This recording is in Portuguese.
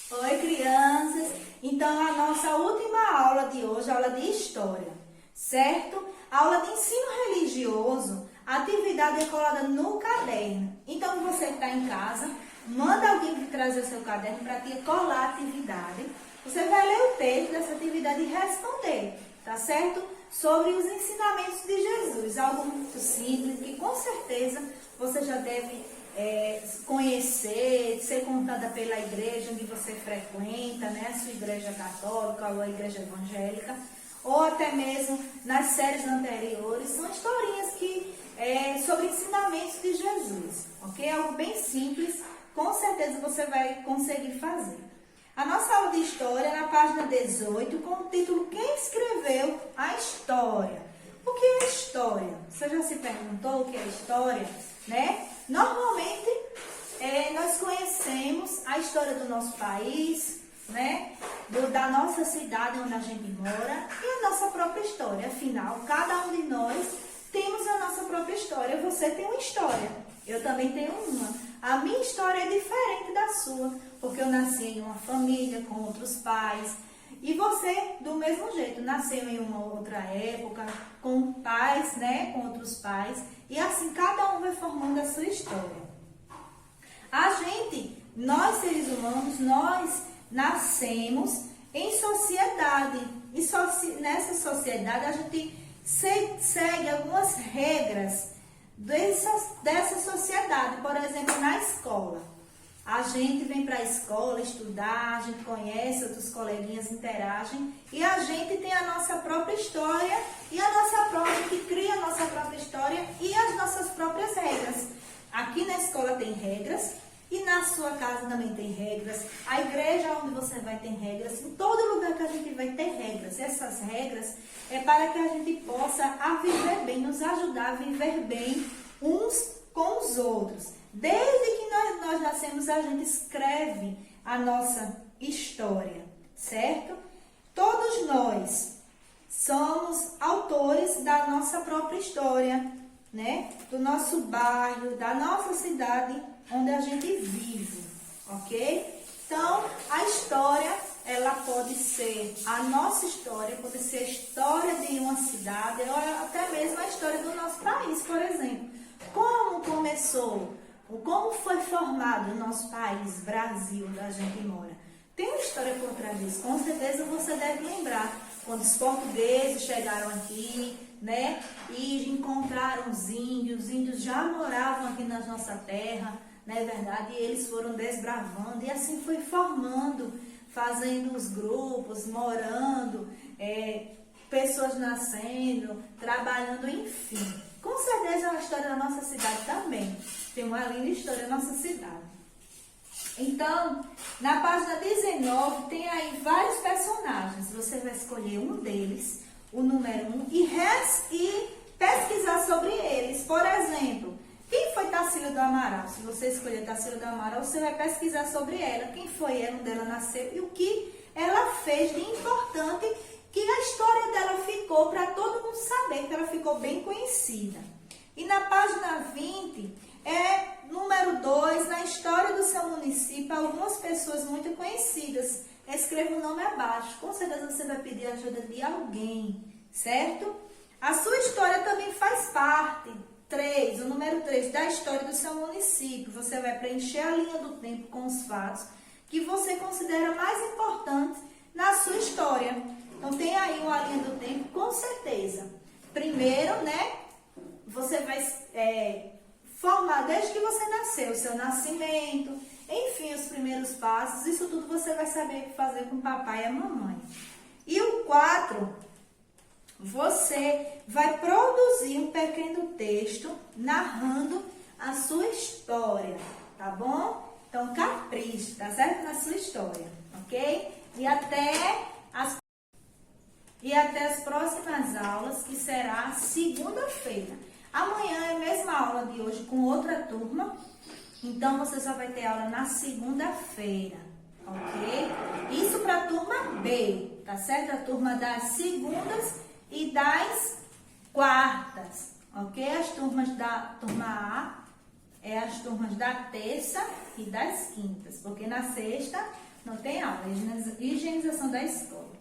Oi, crianças! Então, a nossa última aula de hoje é a aula de História, certo? A aula de ensino religioso, a atividade é colada no caderno. Então, você que está em casa, manda alguém trazer o seu caderno para te colar a atividade. Você vai ler o texto dessa atividade e responder, tá certo? Sobre os ensinamentos de Jesus, algo muito simples que com certeza você já deve conhecer, ser contada pela igreja onde você frequenta, né? A sua igreja católica ou a igreja evangélica, ou até mesmo nas séries anteriores, são historinhas sobre ensinamentos de Jesus, ok? Algo bem simples, com certeza você vai conseguir fazer. A nossa aula de história é na página 18, com o título Quem escreveu a história? O que é história? Você já se perguntou o que é história, né? Normalmente, nós conhecemos a história do nosso país, né? Da nossa cidade onde a gente mora e a nossa própria história. Afinal, cada um de nós temos a nossa própria história. Você tem uma história, eu também tenho uma. A minha história é diferente da sua, porque eu nasci em uma família com outros pais. E você, do mesmo jeito, nasceu em uma outra época, com pais, né, com outros pais, e assim cada um vai formando a sua história. Nós seres humanos, nós nascemos em sociedade, e nessa sociedade a gente segue algumas regras dessa sociedade, por exemplo, na escola. A gente vem para a escola estudar, a gente conhece outros coleguinhas, interagem e a gente tem a nossa própria história e a nossa própria, que cria a nossa própria história e as nossas próprias regras. Aqui na escola tem regras e na sua casa também tem regras. A igreja onde você vai ter regras, em todo lugar que a gente vai ter regras. Essas regras é para que a gente possa viver bem, nos ajudar a viver bem uns com os outros. Desde que nós nascemos, a gente escreve a nossa história, certo? Todos nós somos autores da nossa própria história, né? Do nosso bairro, da nossa cidade onde a gente vive, ok? Então, a história, ela pode ser a nossa história, pode ser a história de uma cidade, ou até mesmo a história do nosso país, por exemplo. Como começou? Como foi formado o nosso país, Brasil, onde a gente mora? Tem uma história por trás disso, com certeza você deve lembrar. Quando os portugueses chegaram aqui, né, e encontraram os índios já moravam aqui na nossa terra, não é verdade? E eles foram desbravando e assim foi formando, fazendo os grupos, morando, pessoas nascendo, trabalhando, enfim. Com certeza a história da nossa cidade também. Tem uma linda história da nossa cidade. Então, na página 19 tem aí vários personagens. Você vai escolher um deles, o número 1, e pesquisar sobre eles. Por exemplo, quem foi Tarsila do Amaral? Se você escolher Tarsila do Amaral, você vai pesquisar sobre ela. Quem foi ela, onde ela nasceu e o que ela fez de importante, que a história dela ficou para todo mundo saber, que ela ficou bem conhecida. E na página 20, número 2, na história do seu município, algumas pessoas muito conhecidas. Escreva o nome abaixo. Com certeza você vai pedir a ajuda de alguém, certo? A sua história também faz parte. 3, o número 3, da história do seu município. Você vai preencher a linha do tempo com os fatos que você considera mais importantes na sua história. Então, tem aí uma linha do tempo, com certeza. Primeiro, né, você vai formar desde que você nasceu, o seu nascimento, enfim, os primeiros passos, isso tudo você vai saber fazer com o papai e a mamãe. E o 4, você vai produzir um pequeno texto narrando a sua história, tá bom? Então, capriche, tá certo? Na sua história, ok? E até as próximas aulas, que será segunda-feira. Amanhã é a mesma aula de hoje com outra turma, então você só vai ter aula na segunda-feira, ok? Isso para a turma B, tá certo? A turma das segundas e das quartas, ok? As turmas da turma A as turmas da terça e das quintas, porque na sexta não tem aula, higienização da escola.